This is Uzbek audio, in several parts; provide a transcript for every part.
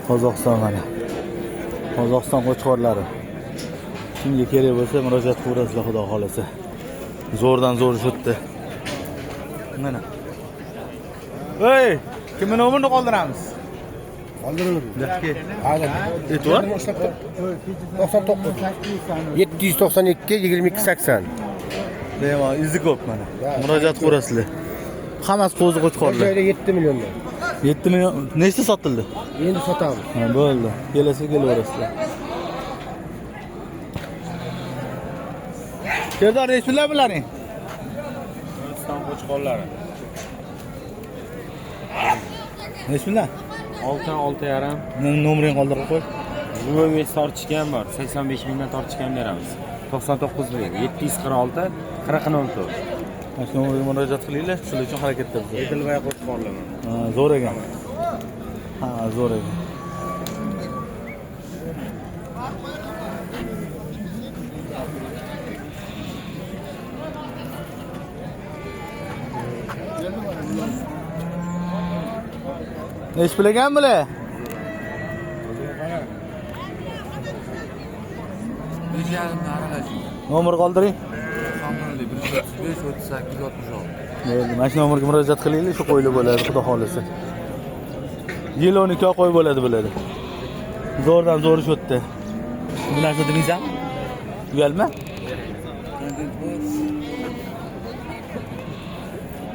Qozog'iston mana. Qozog'iston qo'chqorlari. Kimga kerak bo'lsa murojaat qilasizlar, xudo xolasa. Zo'rdan zo'r shutdi. Mana. Ey, kimning nomerini qoldiramiz? Qoldirildi. Daqqa. Aynan. E'tibor. 99 792 2280. Bemalol izi ko'p mana. Murojaat qilasizlar. Hammasi qo'zi qo'chqorlar. Joyda 7 milliondan. 7 million nechta sotildi? Endi sotamiz. Ha, bo'ldi. Kelasiga kelaverasizlar. Serdor, nechlar bularning? O'zbekiston qo'chqorlari. Nechlar? 6-6,5. Nomering qoldirib qo'y. Umumiy tortishgan bor. 85 mingdan tortishgan beramiz. 99 ming. 746 40 Mana shu nomerga murojaat qilinglar, shular uchun harakatda biz. Edilbay qo'chqorlar. Ha, zo'r ekan. Ha, zo'r ekan. Nech bilagan bular? Nomer qoldiring. Bo'ldi, mana shu nomerga murojaat qilinglar, shu qo'yli bo'ladi, xudo xolasa. Yil 12 qo'y bo'ladi bularda. Zo'rdan zo'r shotdi. Bu narsa demizami? Uyalma?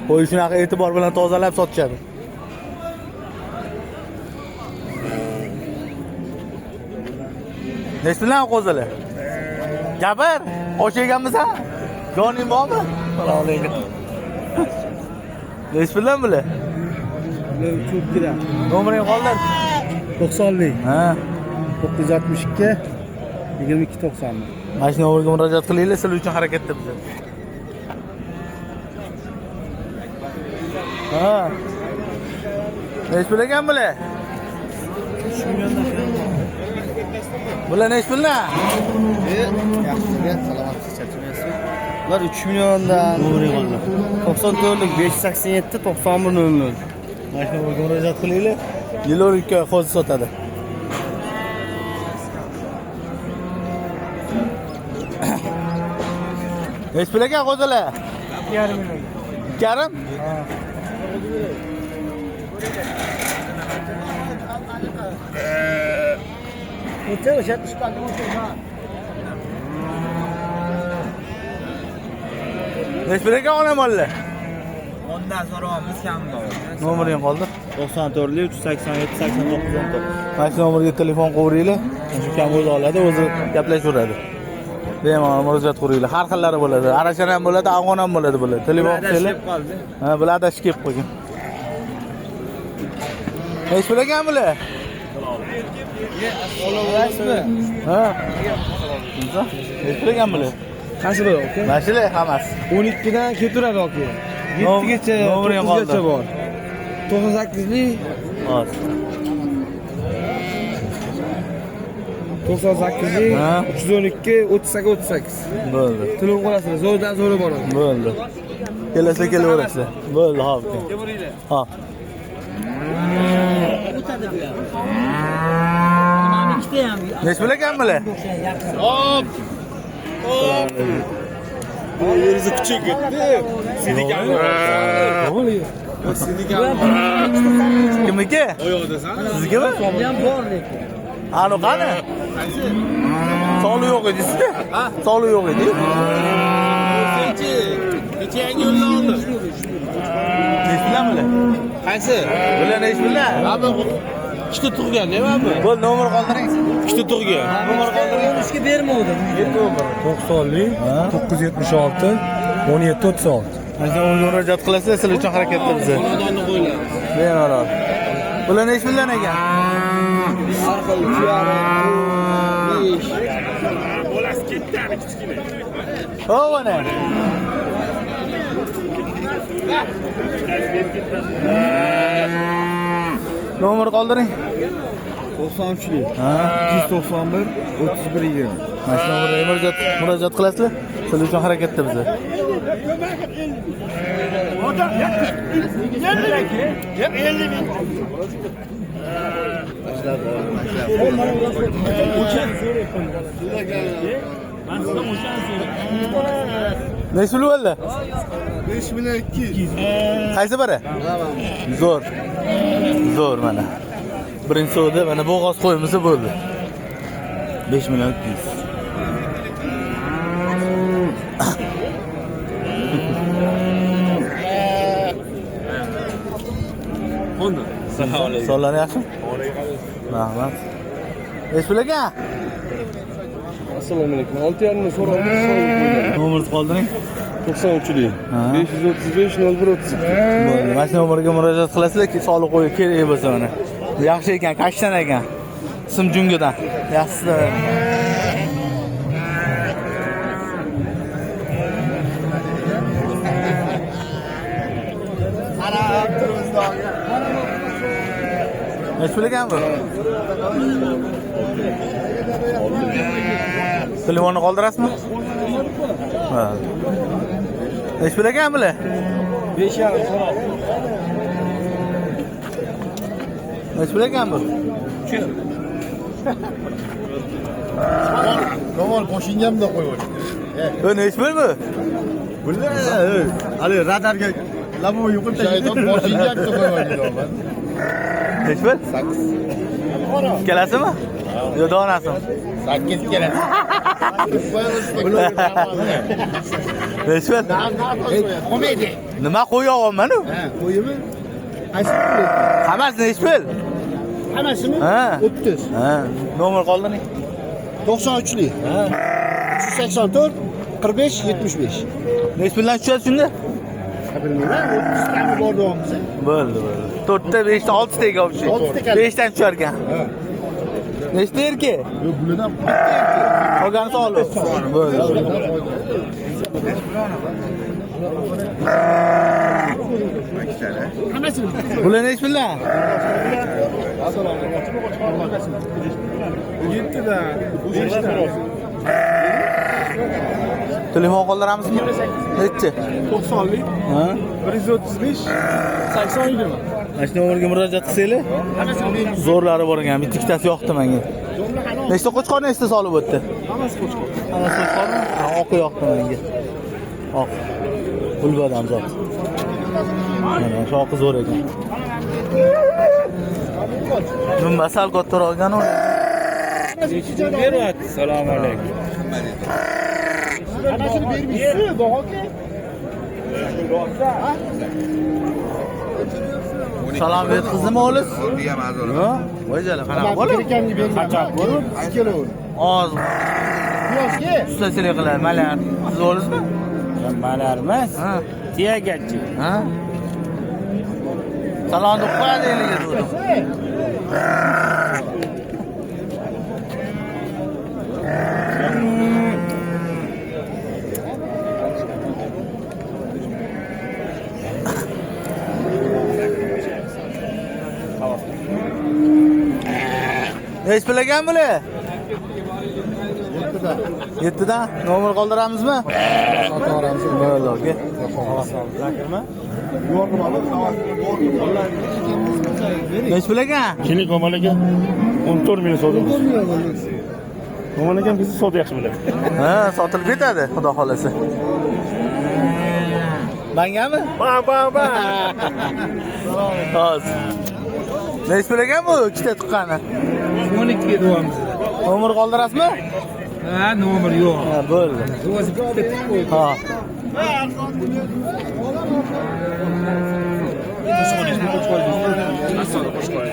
Qo'y shunaqa e'tibor bilan tozalab sotishadi. Nech bilan qo'zilar? Gapir, o'shaganmisan? Joning bormi? Assalomu alaykum. Nech bilan bular? Ko'p kira. Nomering qoldir. 90lik. Ha. 962 2290. Mana shu nomerga murojaat qilinglar, sizlar uchun harakatda biz. Ha. Nech bilagan bular? 3 milliondan. Bular nech bilan? Yaxshi, salomatlik charchamaysiz. Ular 3 milliondan. Nomering qoldir. 94lik 587 91 00. Mana shu nomerga murojaat qilinglar. Yil 12 qo'zi sotadi. Nech bilagan qo'zilar? 2,5 million. 2,5? Necha o'sha 70 o'sha. Nech bilagan onamonlar? Ondan so'raymiz kamda. Nomering qoldir. 94 387 89 19. Mana shu nomerga telefon qilaveringlar. Shu kam o'zi oladi, o'zi gaplashaveradi. Bemalol murojaat qilaveringlar. Har xillari bo'ladi. Arashan ham bo'ladi, afg'on ham bo'ladi bular. Telefon qilinglar. Ha, bular adashib kelib qolgan. Nech bilagan bular? Ha. Nech bilagan bular? Qancha bo'ladi aka? Mana shular hammasi. 12 dan keturadi aka. 7 gacha, nomering 9 gacha qoldi. bor. 98lik Hozir. 98lik Ha. 312 38 38. Bo'ldi. Telefon qilasizlar, zo'rdan zo'ri boradi. Bo'ldi. Kelasizlar, kelaverasizlar. Bo'ldi, hop. Hop. Nech bilagan bular? Hop. Hop. Bu yerisi küçük gitti. Sidikan. Sidikan. Kimniki? Oyoqdasan? Sizgami? Ham bor lekin. Ano qani? Soli yo'q edi-sizda? Ha? Soli yo'q edi. Senchi. Necha yangi yo'lni oldi? Nech bilan bular? Qaysi? Bular nech bilan? Abi ikkita tug'gan, nima bu? Bo'l, nomer qoldiring. Ikkita tug'gan. Nomer qoldiring. Ishga bermovdi. 90lik 976 17 36. Mana shu murojaat qilasizlar, sizlar uchun harakatda biz. Xonadonni qo'ylar. Bemalol. Bular nech bilan ekan? Har xil 2,5. Bolasi ketdi, kichkina. Ho, mana. Nomer qoldiring. 93lik. Ha. 291 31 20. Mana shu nomerga murojaat qilasizlar, sizlar uchun harakatda biz. Nechta pul bo'ldi? 5200. Qaysi biri? Zo'r. Zo'r mana. Birinchi savdo mana bo'g'oz qo'yimizda bo'ldi. 5 million 200. Assalomu alaykum. Sonlar yaxshimi? Rahmat. Nech pul ekan? Assalomu alaykum. 6,5 so'rab Nomerni qoldiring. 93lik. Ha. 535 0132. Bo'ldi. Mana shu nomerga murojaat qilasizlar, soliq qo'yi kerak bo'lsa mana. Yaxshi ekan, kashtan ekan. Sim jungidan. Yaxshisi. Nech pul ekan bu? Telefonni qoldirasizmi? Ha. Nech pul ekan bular? 5,5 so'rab. Nech pul ekan bu? Tomon qo'shingamda qo'yib. Bu nech pul bu? Bular hali radarga labo yuqib shaydon qo'shingamda qo'yib. Nech pul? 8. Kelasizmi? Yo, donasimi? 8 keladi. Nech pul? Qo'maydi. Nima qo'yayapman-ku? Ha, qo'yimi? Qaysi pul? Hammasi nech pul? Hammasimi? Ha. 30. Ha, nomer qoldiring. 93lik. Ha. 384 45 75. Nech puldan tushadi shunda? Bilmayman, 30 tani bor deyapmiz. Bo'ldi, bo'ldi. 4 ta, 5 ta, 6 ta ekan o'sha. 6 ta ekan. 5 dan tushar ekan. Ha. Nechta erkak? Yo'q, bulardan bitta erkak. Qolgani sog'liq. Bo'ldi. Hammasini. Bular nech puldan? 7 da 5 ta. Telefon qoldiramizmi? Nechi? 90lik. Ha? 135 80 yigirma. Mana shu nomerga murojaat qilsanglar, zo'rlari bor ekan. Bittasi yoqdi menga. Nechta qo'chqor, nechta solib o'tdi? Hammasi qo'shqor. Hammasi qo'chqormi? Ha, oq yoqdi menga. Oq. Bulbadan zot. Mana shu oqi zo'r ekan. Nima sal kattaroq ekan u. Beryapti. Assalomu alaykum. Hammasini bermaysiz, boqoq. Salom yetkazdim o'g'liz. Ha? Voyjala, qanaqa bola? Qachon ko'rib, ikkalovi. Oz. Yoshga Ustachilik qiladi, malar. Siz o'g'lizmi? Malar emas. Ha. Tiyagachi. Ha? Salomni qo'yadi eliga turdi. Nech pul ekan bular? 7 dan. Nomer qoldiramizmi? sotaveramiz. Bo'ldi, aka. Zakirmi? Nech pul ekan? Keling Komalaga 14 million sotamiz. Komalaga bizni sot yaxshi biladi. Ha, sotilib ketadi, xudo xolasa. Mangami? Ba. Hozir. Nech pul ekan bu ikkita tuqqani? 12 ga deyapmiz. Nomer qoldirasizmi? Ha, nomer yo'q. Ha, bo'ldi. O'zi bitta qo'y. Ha. Asli qo'shqor.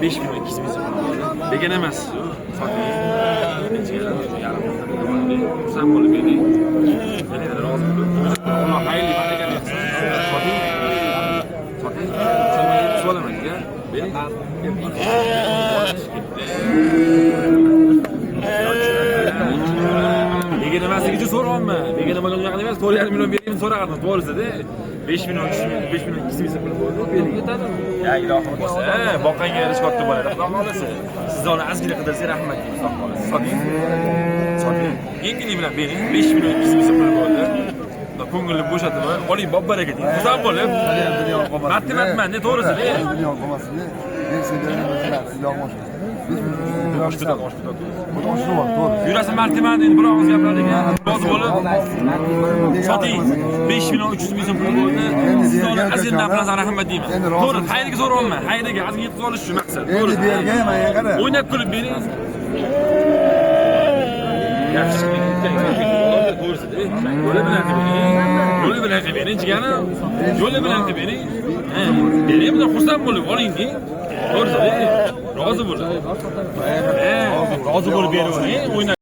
5 million 200 ming. Degan emas. Sen bo'lib bering. Alloh xayrli va degan emas. Soting. So'lamayga. Bering. Degan emasligi uchun so'rayapman. Degan nima qilgan emas, 4,5 million beraymi so'ragadim, to'g'risida. 5 million 5 million 200 ming pul bo'ldi, berib ketadi. Ya ilohim bo'lsa, boqqanga yarish katta bo'ladi. Xudo xolasa. Siz uni azgina qidirsangiz rahmat deymiz, xudo xolasa. Soting. Yengini bilan bering, 5 million 200 ming pul bo'ldi. Ko'ngilni bo'shatib, oling bob baraka deng. Xursand bo'lib. Martimatman, to'g'risida. Dunyo qo'masini. Yurasin martiman endi bir og'iz gaplarga rozi bo'lib soting 5 million 300 ming so'm pul bo'ldi. Siz uni azizdan bilan rahmat deyman. To'g'ri, xayriga zo'r olma. Xayriga azizga yetib olish shu maqsad. To'g'ri. Endi bergan menga qara. O'ynab kulib bering. Yaxshi. Yo'li bilan qilbering. Yo'li bilan qilbering, jiganim. Yo'li bilan qilbering. Bering bilan xursand bo'lib oling-ki. To'g'ri, rozi bo'lib. Rozi bo'lib beravering.